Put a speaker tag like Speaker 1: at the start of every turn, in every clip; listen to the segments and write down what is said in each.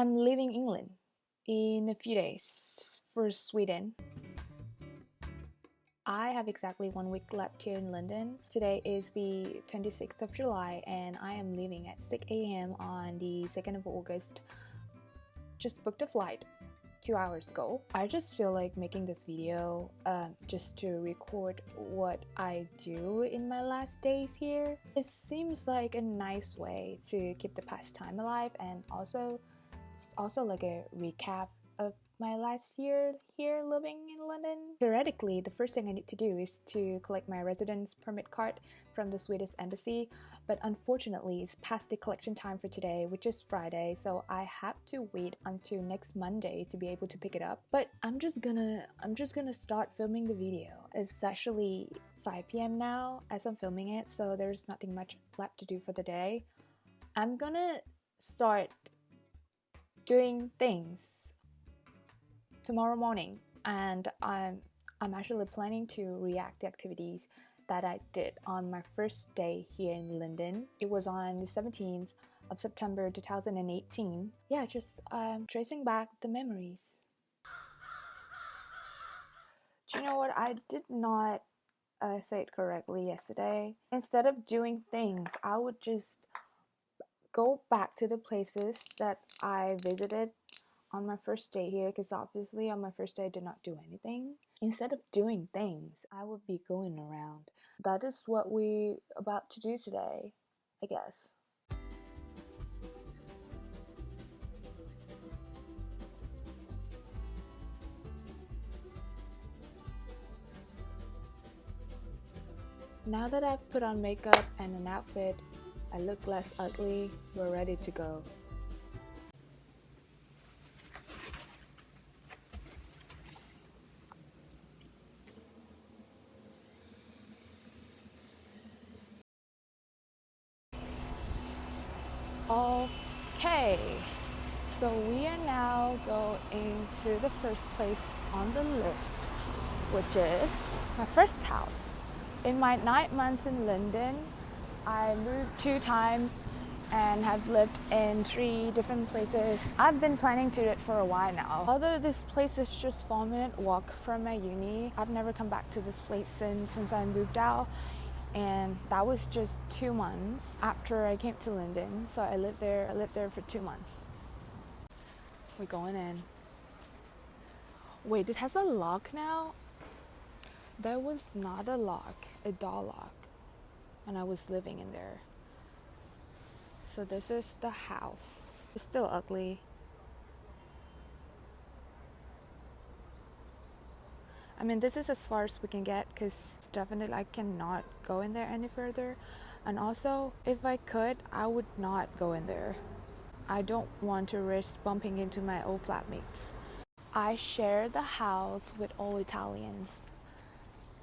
Speaker 1: I'm leaving England in a few days for Sweden. I have exactly 1 week left here in London. Today is the 26th of July and I am leaving at 6 a.m. on the 2nd of August. Just booked a flight 2 hours ago. I just feel like making this video just to record what I do in my last days here. It seems like a nice way to keep the past time alive, and also like a recap of my last year here living in London. Theoretically, the first thing I need to do is to collect my residence permit card from the Swedish embassy, but unfortunately it's past the collection time for today, which is Friday, so I have to wait until next Monday to be able to pick it up. But I'm just gonna start filming the video. It's actually 5 p.m. now as I'm filming it, so there's nothing much left to do for the day. I'm gonna start doing things tomorrow morning, and I'm actually planning to react to activities that I did on my first day here in London. It was on the 17th of September 2018. Yeah, just tracing back the memories. Do you know what? I did not say it correctly yesterday. Instead of doing things, I would just go back to the places that I visited on my first day here, because obviously on my first day I did not do anything. Instead of doing things, I would be going around. That is what we're about to do today, I guess. Now that I've put on makeup and an outfit, I look less ugly. We're ready to go. Okay, so we are now going to the first place on the list, which is my first house. In my 9 months in London, I moved 2 times and have lived in 3 different places. I've been planning to do it for a while now. Although this place is just 4-minute walk from my uni, I've never come back to this place since I moved out. And that was just 2 months after I came to London, so I lived there for 2 months. We're going in. Wait, it has a lock now? There was not a lock, a door lock, and I was living in there. So this is the house. It's still ugly. I mean, this is as far as we can get, because definitely I cannot go in there any further. And also, if I could, I would not go in there. I don't want to risk bumping into my old flatmates. I share the house with all Italians.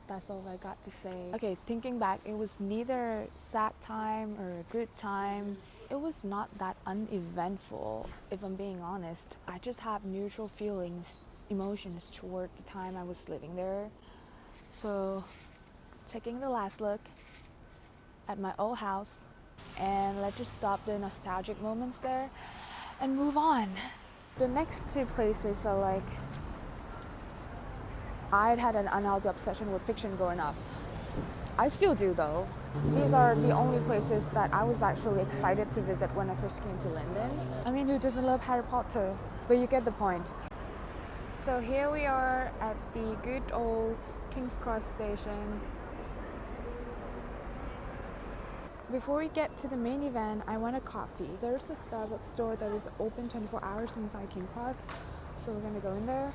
Speaker 1: That's all I got to say. Okay, thinking back, it was neither sad time or a good time. It was not that uneventful, if I'm being honest. I just have neutral feelings, emotions toward the time I was living there. So, taking the last look at my old house, and let's just stop the nostalgic moments there and move on. The next 2 places are like, I'd had an unhealthy obsession with fiction growing up. I still do though. These are the only places that I was actually excited to visit when I first came to London. I mean, who doesn't love Harry Potter? But you get the point. So here we are at the good old King's Cross station. Before we get to the main event, I want a coffee. There's a Starbucks store that is open 24 hours inside King's Cross, so we're gonna go in there.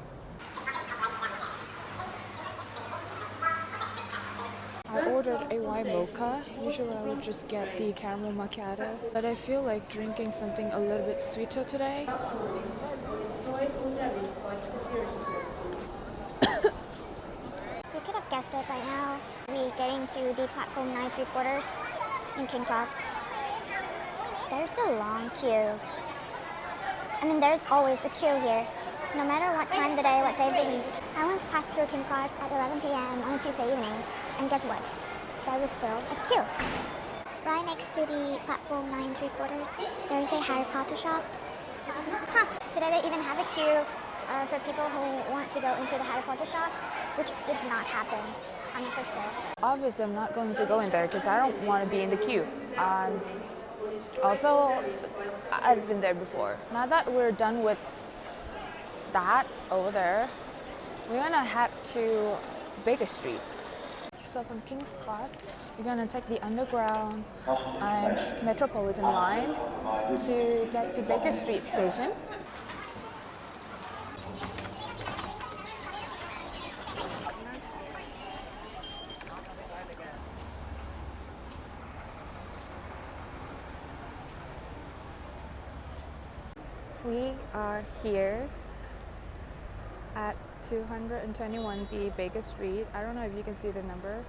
Speaker 1: I ordered a white mocha. Usually I would just get the caramel macchiato, but I feel like drinking something a little bit sweeter today.
Speaker 2: We could have guessed it by now. We're getting to the platform 9 3/4 in King's Cross. There's a long queue. I mean, there's always a queue here, no matter what time of the day, what day of the week. I once passed through King's Cross at 11 p.m. on a Tuesday evening, and guess what? There was still a queue. Right next to the platform 9 3/4, there is a Harry Potter shop. Huh. Today they even have a queue for people who want to go into the Harry Potter shop, which did not happen on the first day.
Speaker 1: Obviously, I'm not going to go in there because I don't want to be in the queue. Also, I've been there before. Now that we're done with that over there, we're gonna head to Baker Street. So from King's Cross, we're gonna take the underground and Metropolitan line to get to Baker Street station. We are here at 221B Baker Street. I don't know if you can see the number.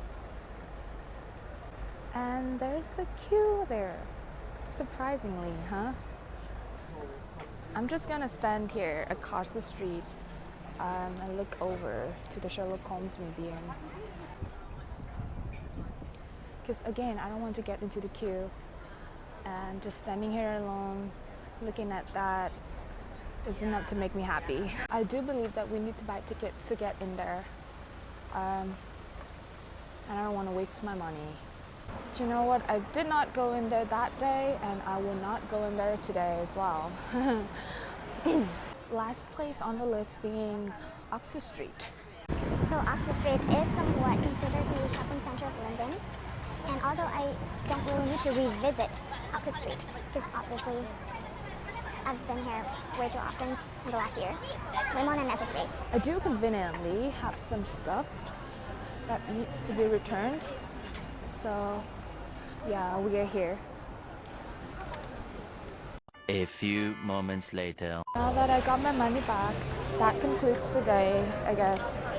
Speaker 1: And there's a queue there. Surprisingly, huh? I'm just gonna stand here across the street and look over to the Sherlock Holmes Museum. Because again, I don't want to get into the queue, and just standing here alone looking at that is enough to make me happy. I do believe that we need to buy tickets to get in there, and I don't want to waste my money. Do you know what? I did not go in there that day, and I will not go in there today as well. Last place on the list being Oxford Street.
Speaker 2: So Oxford Street is somewhat considered the shopping center of London. And although I don't really need to revisit Oxford Street, because obviously I've been here way too often in the last year, way more than necessary.
Speaker 1: I do conveniently have some stuff that needs to be returned. So yeah, we are here.
Speaker 3: A few moments later.
Speaker 1: Now that I got my money back, that concludes the day, I guess.